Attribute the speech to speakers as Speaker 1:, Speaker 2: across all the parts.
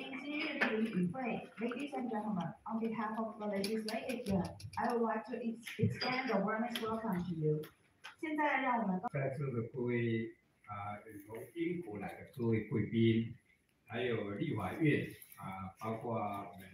Speaker 1: 今日的与会 Ladies and gentlemen, on behalf of the legislature, I would like to extend a warmest welcome to you. 现在让我们
Speaker 2: 在座的各位从英国来的各位贵宾，还有立法院包括我们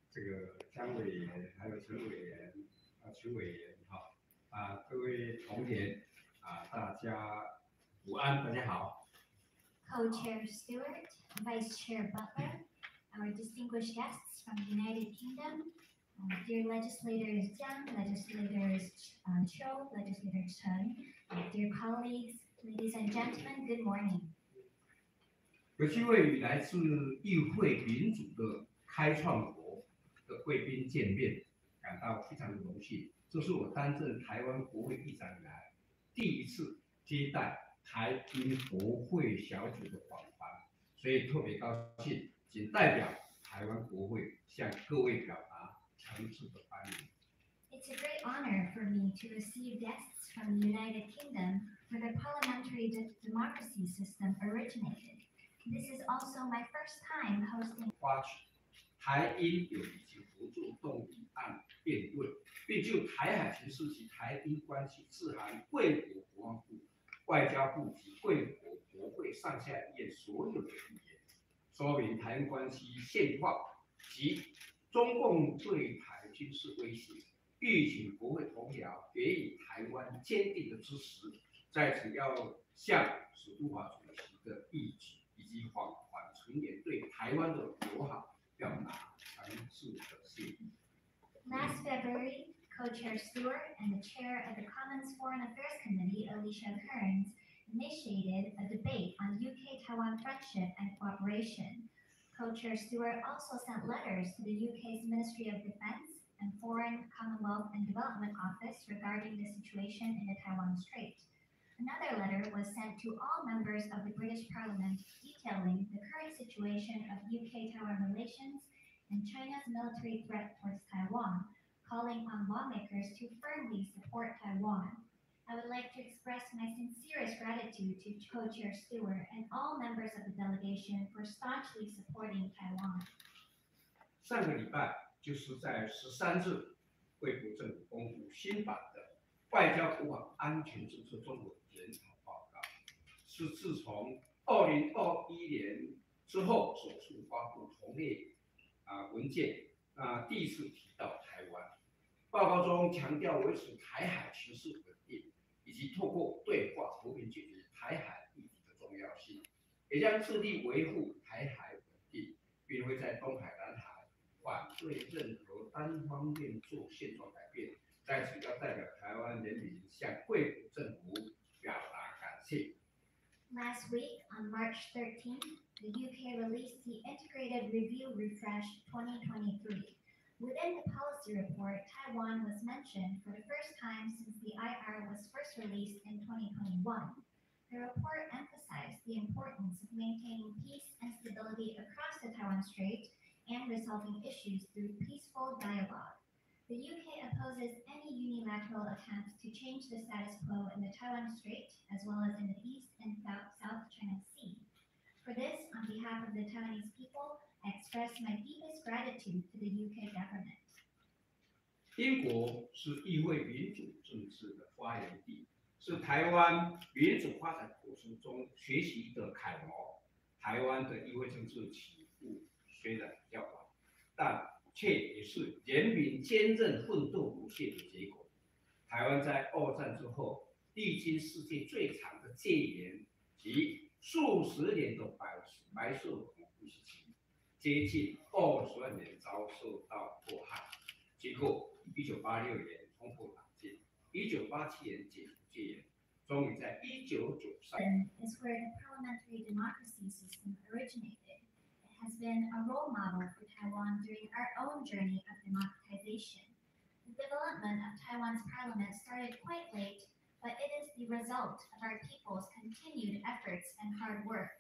Speaker 2: 这个江委员，还有陈委员邱委员各位同仁大家午安，大家好。
Speaker 3: Co-Chair Stewart, Vice Chair Butler, our distinguished guests from the United Kingdom, dear legislators Jiang, legislators Chiu, legislator Chen, dear colleagues, ladies and gentlemen, good morning.
Speaker 2: 有机会与来自议会民主的开创国的贵宾见面，感到非常的荣幸。这是我担任台湾国会议长以来第一次接待台英国会小组的访团，所以特别高兴，仅代表台湾国会向各位表达诚挚的欢迎。
Speaker 3: It's a great honor for me to receive guests from the United Kingdom where the parliamentary democracy system originated. This is also my first time hosting
Speaker 2: 发起台英友谊及合作动议案辩论，并就台海情势及台英关系致函贵国国防部、外交部及贵国国会上下议院所有的议员，说明台湾关系现况及中共对台军事威胁，吁请国会同僚给予台湾坚定的支持。在此要向史都华主席的义举以及访团成员对台湾的友好表达诚挚的谢意。
Speaker 3: Last February, Co-Chair Stewart and the Chair of the Commons Foreign Affairs Committee, Alicia Kearns, initiated a debate on UK-Taiwan friendship and cooperation. Co-Chair Stewart also sent letters to the UK's Ministry of Defence and Foreign, Commonwealth and Development Office regarding the situation in the Taiwan Strait. Another letter was sent to all members of the British Parliament detailing the current situation of UK-Taiwan relations and China's military threat towards Taiwan, calling on lawmakers to firmly support Taiwan. I would like to express my sincerest gratitude to Co-Chair Stewart and all members of the delegation for staunchly supporting Taiwan.
Speaker 2: 上个礼拜就是在13日，贵国政府公布新版的外交国防安全政策综合检讨报告，是自从2021年之后首次发布同类文件，第一次提到台湾。报告中强调维持台海情势稳定，以及透过对话和平解决台海议题的重要性，也将致力维护台海稳定，并会在东海、南海反对任何单方面做现状改变。在此要代表台湾人民向贵国政府表达感谢。
Speaker 3: Last week, on March 13th, the UK released the Integrated Review Refresh 2023. Within the policy report, Taiwan was mentioned for the first time since the IR was first released in 2021. The report emphasized the importance of maintaining peace and stability across the Taiwan Strait and resolving issues through peaceful dialogue. The UK opposes any unilateral attempts to change the status quo in the Taiwan Strait, as well as in the East and South China Sea. For this, on behalf of the Taiwanese people, I express my deepest gratitude to the UK government.
Speaker 2: 英国是议会民主政治的发源地，是台湾民主发展过程中学习的楷模。台湾的议会政治起步虽然比较晚，但却也是人民坚韧奋斗不懈的结果。台湾在二战之后，历经世界最长的戒严及数十年的白色恐怖时期，接近22年遭受到迫害。经过1986年冲破党禁，1987年解除戒严，终于在1993
Speaker 3: is where the parliamentary democracy system originated. Has been a role model for Taiwan during our own journey of democratization. The development of Taiwan's parliament started quite late, but it is the result of our people's continued efforts and hard work.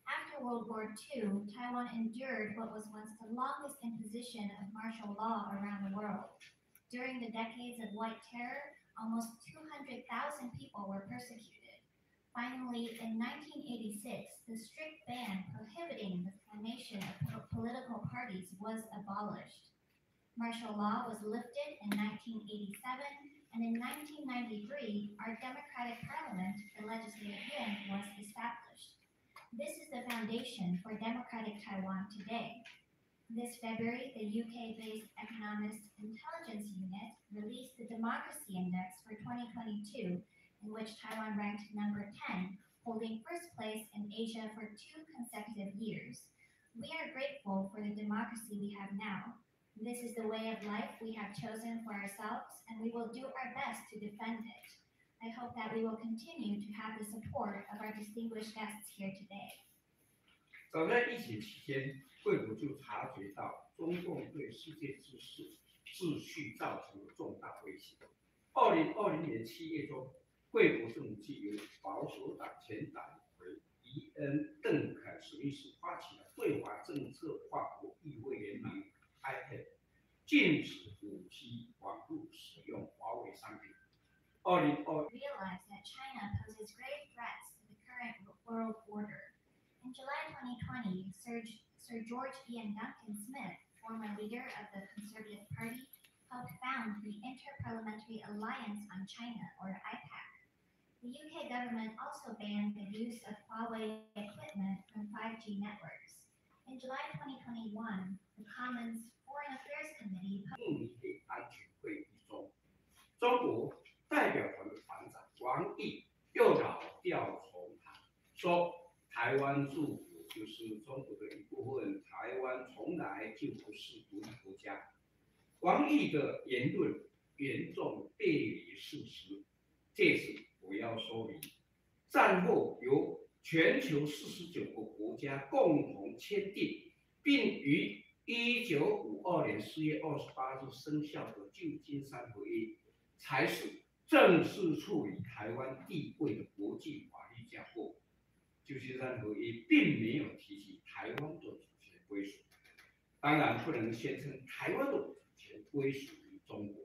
Speaker 3: After World War II, Taiwan endured what was once the longest imposition of martial law around the world. During the decades of White Terror, almost 200,000 people were persecuted. Finally, in 1986, the strict ban prohibiting the parties was abolished. Martial law was lifted in 1987, and in 1993, our democratic parliament, the Legislative Yuan, was established. This is the foundation for democratic Taiwan today. This February, the UK-based Economist Intelligence Unit released the Democracy Index for 2022, in which Taiwan ranked number 10, holding first place in Asia for 2 consecutive years. We are grateful for the democracy we have now. This is the way of life we have chosen for ourselves, and we will do our best to defend it. I hope that we will continue to have the support of our distinguished guests here today.
Speaker 2: 早在疫情期间，贵府就察觉到中共对世界秩序造成的重大威胁。2020年7月中，贵府政府藉由保守党前党魁伊恩·邓肯·史密斯发起了对华政策跨国议会联盟 IPED， 禁止5G 网络使用华为商品。
Speaker 3: Realize that China poses grave threats to the current world order. In July 2020, Sir George Ian Duncan Smith, former leader of the Conservative Party, helped found the Inter-Parliamentary Alliance on China, or IPAC. The UK government also banned the use of Huawei equipment from 5G networks. In July 2021, the Commons Foreign Affairs Committee
Speaker 2: 印尼安全会议中，中国代表团的团长王毅又老调重弹，说台湾驻府就是中国的一部分，台湾从来就不是独立国家。王毅的言论严重背离事实，借此我要说明，战后由全球49个国家共同签订，并于1952年4月28日生效的旧金山合约，才是正式处理台湾地位的国际法律架构。旧金山合约并没有提及台湾的主权归属，当然不能宣称台湾的主权归属于中国。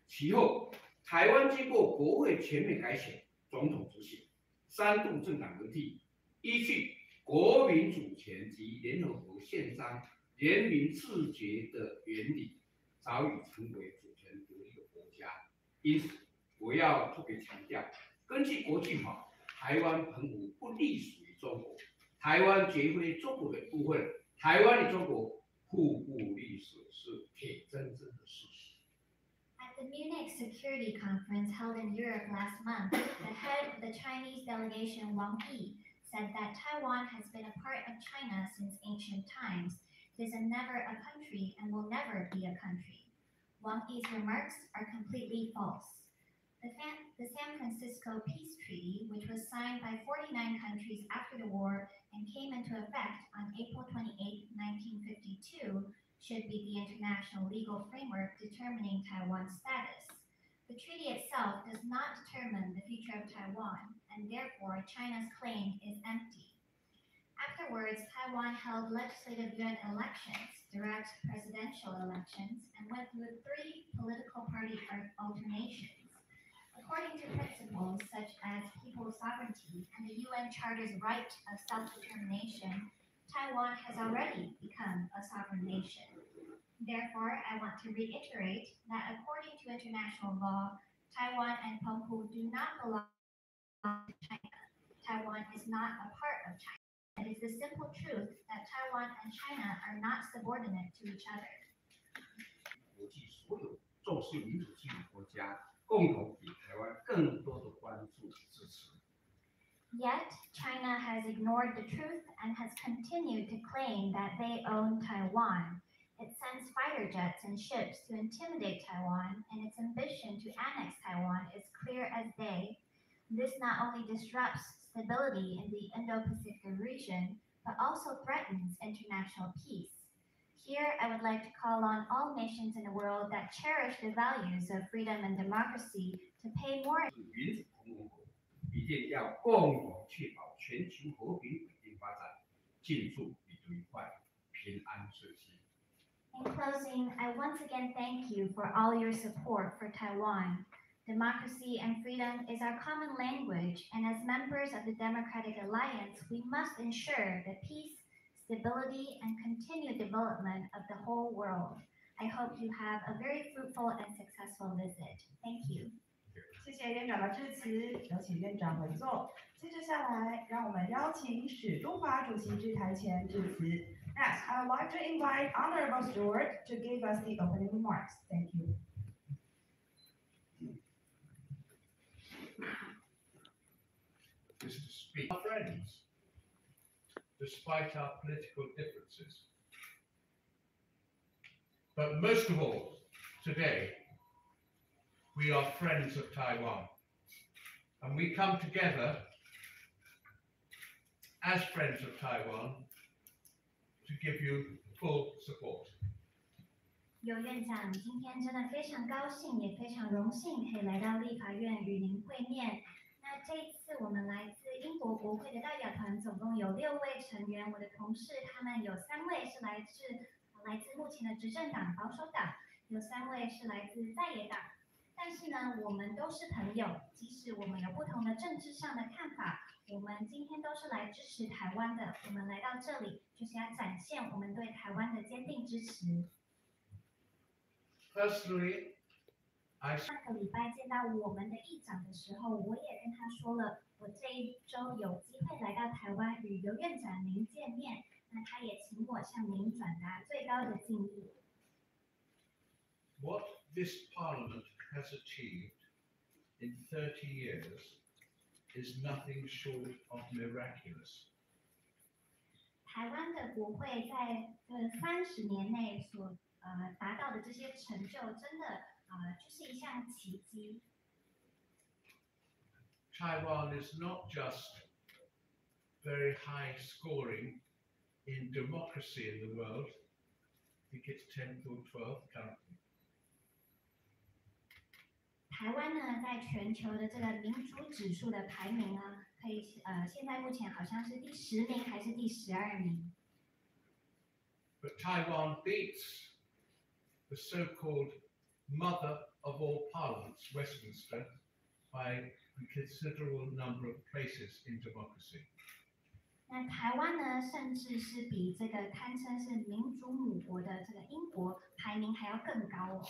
Speaker 2: 其后，台湾经过国会全面改选，总统执行，3度政党轮替，依据国民主权及联合国宪章人民自决的原理，早已成为主权独立的国家。因此，我要特别强调，根据国际法，台湾澎湖不隶属于中国，台湾绝非中国的一部分，台湾与中国互不隶属是铁铮铮的事实。
Speaker 3: At the Munich Security Conference held in Europe last month, the head of the Chinese delegation, Wang Yi, said that Taiwan has been a part of China since ancient times. It is never a country and will never be a country. Wang Yi's remarks are completely false. The San Francisco Peace Treaty, which was signed by 49 countries after the war and came into effect on April 28, 1952, should be the international legal framework determining Taiwan's status. The treaty itself does not determine the future of Taiwan, and therefore China's claim is empty. Afterwards, Taiwan held legislative yuan elections, direct presidential elections, and went through 3 political party alternations. According to principles such as people's sovereignty and the UN Charter's right of self-determination, Taiwan has already become a sovereign nation. Therefore, I want to reiterate that according to international law, Taiwan and Penghu do not belong to China. Taiwan is not a part of China. It is the simple truth that Taiwan and China are not subordinate to each other.
Speaker 2: 国际所有重视民主基础国家共同给台湾更多的关注与支持。
Speaker 3: Yet, China has ignored the truth and has continued to claim that they own Taiwan. It sends fighter jets and ships to intimidate Taiwan, and its ambition to annex Taiwan is clear as day. This not only disrupts stability in the Indo-Pacific region, but also threatens international peace. Here, I would like to call on all nations in the world that cherish the values of freedom and democracy to pay more.
Speaker 2: 民主同盟国一定要共同确保全球和平稳定发展，进驻与愉快、平安顺心。
Speaker 3: In closing, I once again thank you for all your support for Taiwan. Democracy and freedom is our common language, and as members of the Democratic Alliance, we must ensure that peace, stability, and continued development of the whole world. I hope you have a very fruitful and successful visit. Thank you.
Speaker 1: 谢谢院长的致辞，有请院长回座。接着下来，让我们邀请史都华主席至台前致辞。Next, I would like to invite Honorable Stewart to give us the opening remarks. Thank you.
Speaker 4: Is to speak our friends, despite our political differences. But most of all, today, we are friends of Taiwan, and we come together as friends of Taiwan to give you full support.
Speaker 3: 游院长，今天真的非常高兴，也非常荣幸可以来到立法院与您会面。那这一次我们来自英国国会的代表团，总共有6位成员。我的同事他们有3位是来自目前的执政党保守党，有3位是来自在野党。但是呢，我们都是朋友，即使我们有不同的政治上的看法，我们今天都是来支持台湾的。我们来到这里就是要展现我们对台湾的坚定支持。
Speaker 4: Personally,
Speaker 3: 上个礼拜见到我们的议长的时候，我也跟他说了，我这一周有机会来到台湾与游院长您见面，那他也请我向您转达最高的敬意。
Speaker 4: what this Parliament has achieved in 30 years is nothing short of miraculous.
Speaker 3: 台湾的国会在30年内所达到的这些成就，真的就是一项奇迹。
Speaker 4: Taiwan is not just very high scoring in democracy in the world. I think it's 10th or 12th currently.
Speaker 3: 台湾呢，在全球的这个民主指数的排名呢，可以现在目前好像是第10名还是第12名。
Speaker 4: But Taiwan beats the so-called mother of all parliaments, Westminster, by a considerable number of places in democracy.
Speaker 3: 那台湾呢，甚至是比这个堪称是民主母国的这个英国排名还要更高哦。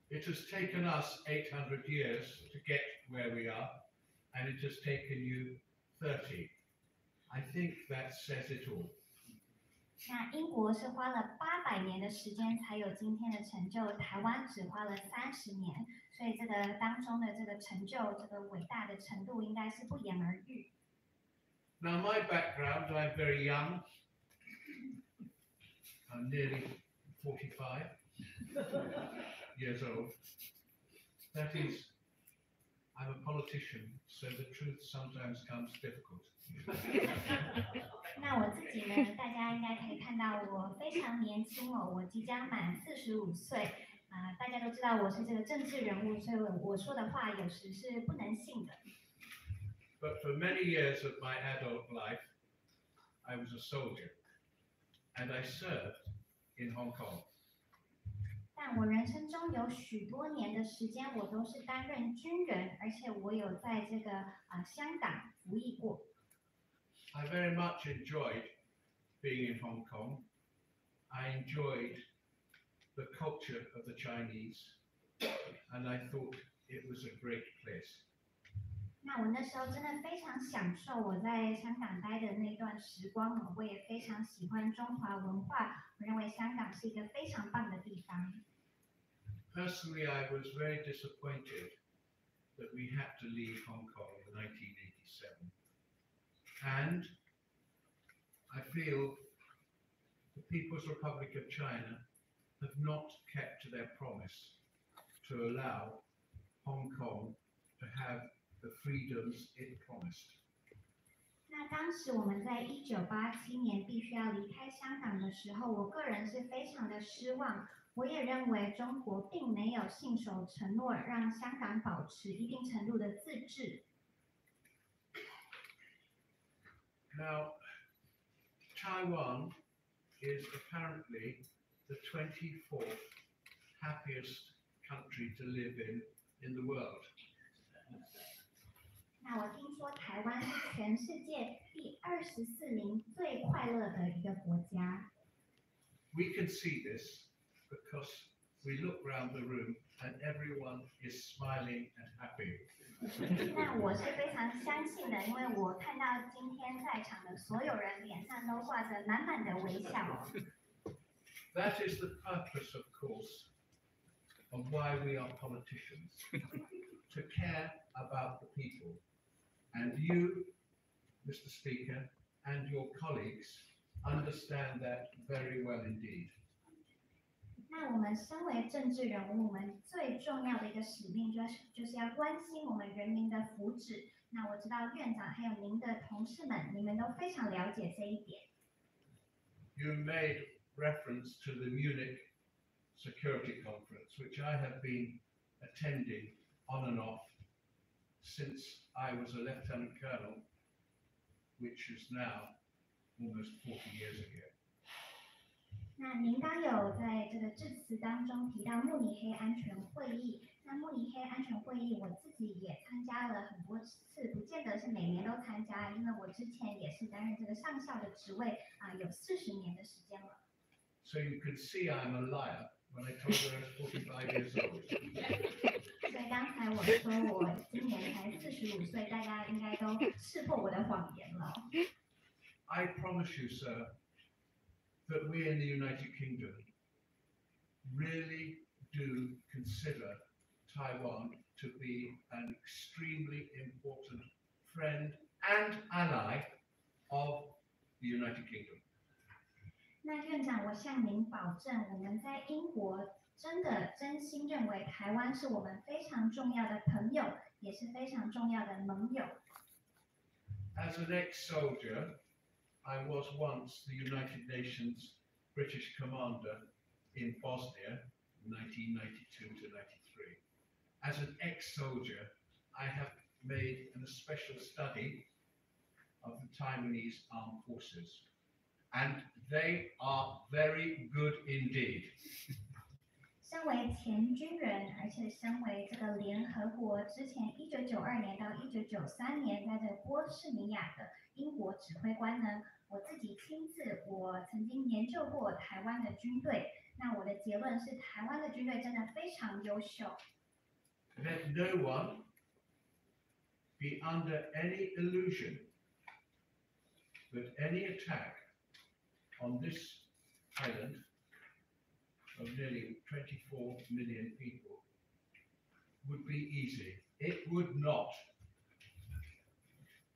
Speaker 4: It has taken us 800 years to get where we are, and it has taken you 30. I think that says it all.
Speaker 3: 那英国是花了800年的时间才有今天的成就，台湾只花了30年，所以这个当中的这个成就，这个伟大的程度应该是不言而喻。
Speaker 4: Now, my background, I'm very young. I'm nearly 45 years old. That is, I'm a politician, so the truth sometimes comes difficult.
Speaker 3: 那我自己呢，大家应该可以看到我非常年轻哦，我即将满45岁大家都知道我是这个政治人物，所以我说的话有时是不能信的。
Speaker 4: But for many years of my adult life, I was a soldier, and I served in Hong Kong.
Speaker 3: 但我人生中有许多年的时间，我都是担任军人，而且我有在这个香港服役过。
Speaker 4: I very much enjoyed being in Hong Kong. I enjoyed the culture of the Chinese, and I thought it was a great place.
Speaker 3: 那我那时候真的非常享受我在香港待的那段时光，我也非常喜欢中华文化，我认为香港是一个非常棒的地方。
Speaker 4: Personally, I was very disappointed that we had to leave Hong Kong in 1987. And I feel the People's Republic of China have not kept to their promise to allow Hong Kong to have the freedoms it promised.
Speaker 3: 那当时我们在1987年必须要离开香港的时候，我个人是非常的失望。我也认为中国并没有信守承诺，让香港保持一定程度的自治。
Speaker 4: Now, Taiwan is apparently the 24th happiest country to live in the world.
Speaker 3: 那我听说台湾是全世界第24名最快乐的一个国家。
Speaker 4: We can see this because we look around the room and everyone is smiling and happy.
Speaker 3: 那我是非常相信的，因为我看到今天在场的所有人脸上都挂着满满的微笑。
Speaker 4: That is the purpose, of course, of why we are politicians, to care about the people. And you, Mr. Speaker, and your colleagues understand that very well indeed.
Speaker 3: 那我们身为政治人物，我们最重要的一个使命就是要关心我们人民的福祉。那我知道院长还有您的同事们，你们都非常了解这一点。
Speaker 4: You made reference to the Munich Security Conference, which I have been attending on and off since I was a lieutenant colonel, which is now almost 40 years ago.
Speaker 3: 那您刚有在这个致辞当中提到慕尼黑安全会议，那慕尼黑安全会议我自己也参加了很多次，不见得是每年都参加，因为我之前也是担任这个上校的职位有40年的时间了。
Speaker 4: So you could see I'm a liar when I told you I was 45 years old.
Speaker 3: 所以刚才我说我今年才45岁，大家应该都识破我的谎言了。
Speaker 4: I promise you, sir, that we in the United Kingdom really do consider Taiwan to be an extremely important friend and ally of the United Kingdom.
Speaker 3: 那院长，我向您保证，我们在英国真心认为台湾是我们非常重要的朋友，也是非常重要的盟友。
Speaker 4: As an ex-soldier, I was once the United Nations British commander in Bosnia, 1992 to 93. As an ex-soldier, I have made a special study of the Taiwanese armed forces, and they are very good indeed.
Speaker 3: 身为前军人，而且身为这个联合国之前1992年到1993年在这个波士尼亚的英国指挥官呢，我自己我曾经研究过台湾的军队。那我的结论是，台湾的军队真的非常优秀。
Speaker 4: Let no one be under any illusion that any attack on this island of nearly 24 million people would be easy. It would not.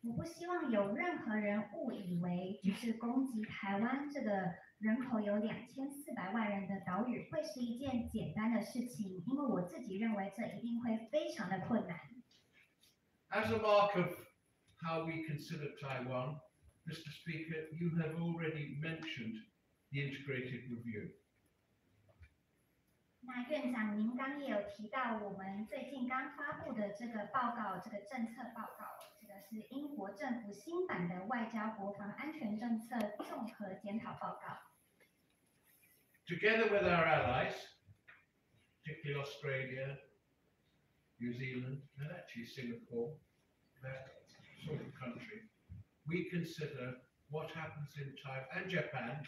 Speaker 3: 我不希望有任何人误以为，就是攻击台湾这个人口有2400万人的岛屿会是一件简单的事情，因为我自己认为这一定会非常的困难。
Speaker 4: As a mark of how we consider Taiwan, Mr. Speaker, you have already mentioned the integrated review.
Speaker 3: 那院长，您刚也有提到我们最近刚发布的这个报告，这个政策报告，这个是英国政府新版的外交国防安全政策综合检讨报告。
Speaker 4: Together with our allies, particularly Australia, New Zealand, and actually Singapore, that sort of country, we consider what happens in Taiwan and Japan,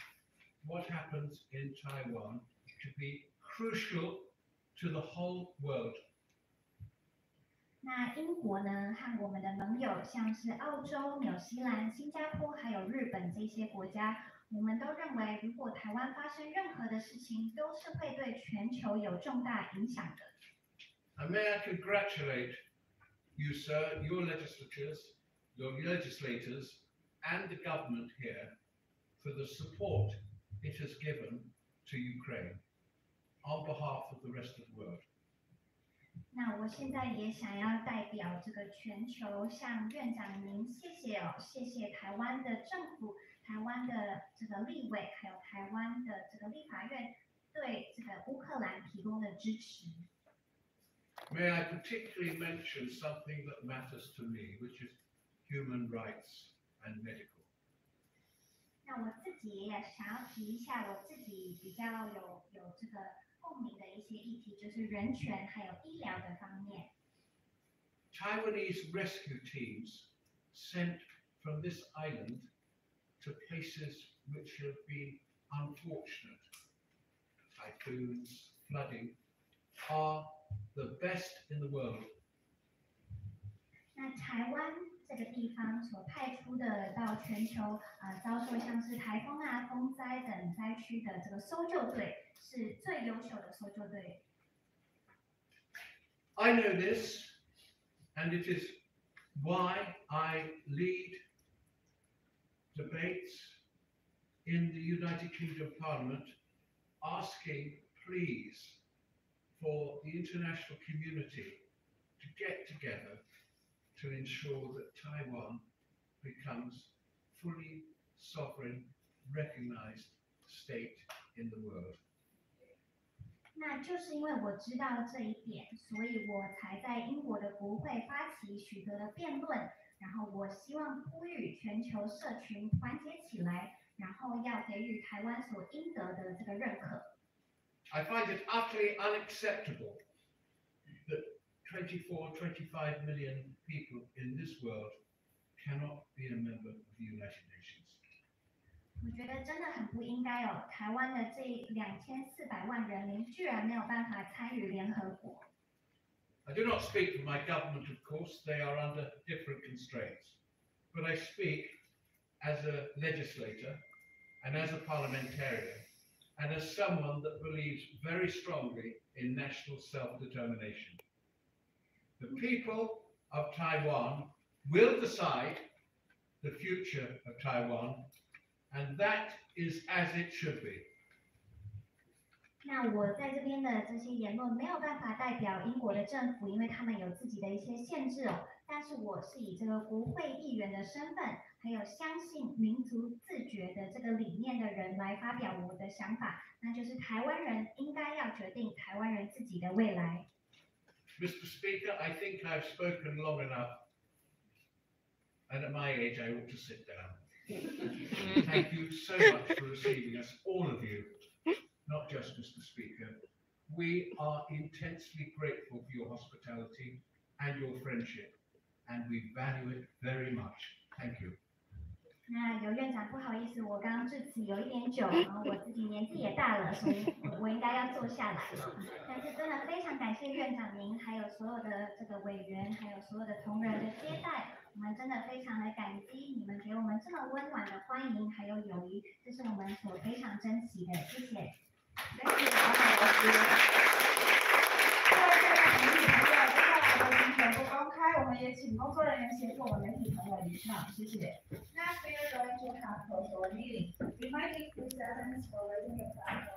Speaker 4: what happens in Taiwan to be crucial to the whole world.
Speaker 3: 那英国呢，和我们的盟友像是澳洲、纽西兰、新加坡还有日本这些国家，我们都认为，如果台湾发生任何的事情，都是会对全球有重大影响的。
Speaker 4: And may I congratulate you, sir, your legislators, and the government here for the support it has given to Ukraine on behalf of the rest of the world.
Speaker 3: 那我现在也想要代表这个全球向院长您谢谢台湾的政府、台湾的这个立委，还有台湾的这个立法院对这个乌克兰提供的支持。
Speaker 4: May I particularly mention something that matters to me, which is human rights and medical.
Speaker 3: 那我自己也想要提一下我自己比较有这个共鸣的一些议题，就是人权还有医疗的方面。
Speaker 4: Taiwanese rescue teams sent from this island to places which have been unfortunate. Typhoons, flooding are the best in the world.
Speaker 3: 那台湾这个地方所派出的到全球遭受像是台风啊、风灾等灾区的这个搜救队是最优秀的搜救队。
Speaker 4: I know this, and it is why I lead debates in the United Kingdom Parliament asking, please, for the international community to get together to ensure that Taiwan becomes fully sovereign, recognized state in the world.
Speaker 3: 那就是因为我知道这一点，所以我才在英国的国会发起许多的辩论，然后我希望呼吁全球社群团结起来，然后要给予台湾所应得的这个认可。
Speaker 4: I find it utterly unacceptable that 25 million people in this world cannot be a member of the United Nations.
Speaker 3: 我觉得真的很不应该哦，台湾的这2400万人民居然没有办法参与联合国。
Speaker 4: I do not speak for my government, of course, they are under different constraints. But I speak as a legislator and as a parliamentarian and as someone that believes very strongly in national self-determination. The people of Taiwan will decide the future of Taiwan, and that is as it should be.
Speaker 3: 那我在这边的这些言论没有办法代表英国的政府，因为他们有自己的一些限制哦。但是我是以这个国会议员的身份，还有相信民族自觉的这个理念的人来发表我的想法，那就是台湾人应该要决定台湾人自己的未来。
Speaker 4: Mr. Speaker, I think I've spoken long enough, and at my age I ought to sit down. Thank you so much for receiving us, all of you, not just Mr. Speaker. We are intensely grateful for your hospitality and your friendship, and we value it very much. Thank you.
Speaker 3: 那游院长，不好意思，我刚刚致辞有一点久，然后我自己年纪也大了，所以我应该要坐下来。但是真的非常感谢院长您，还有所有的这个委员，还有所有的同仁的接待，我们真的非常的感激你们给我们这么温暖的欢迎，还有友谊，这是我们所非常珍惜的，谢谢。
Speaker 1: 谢谢华海老师。各位媒体朋友，接下来的行程不公开，我们也请工作人员协助我们媒体朋友离场，谢谢。Next, we are going to have closed door meeting. We might take 3 seconds for raising your flag.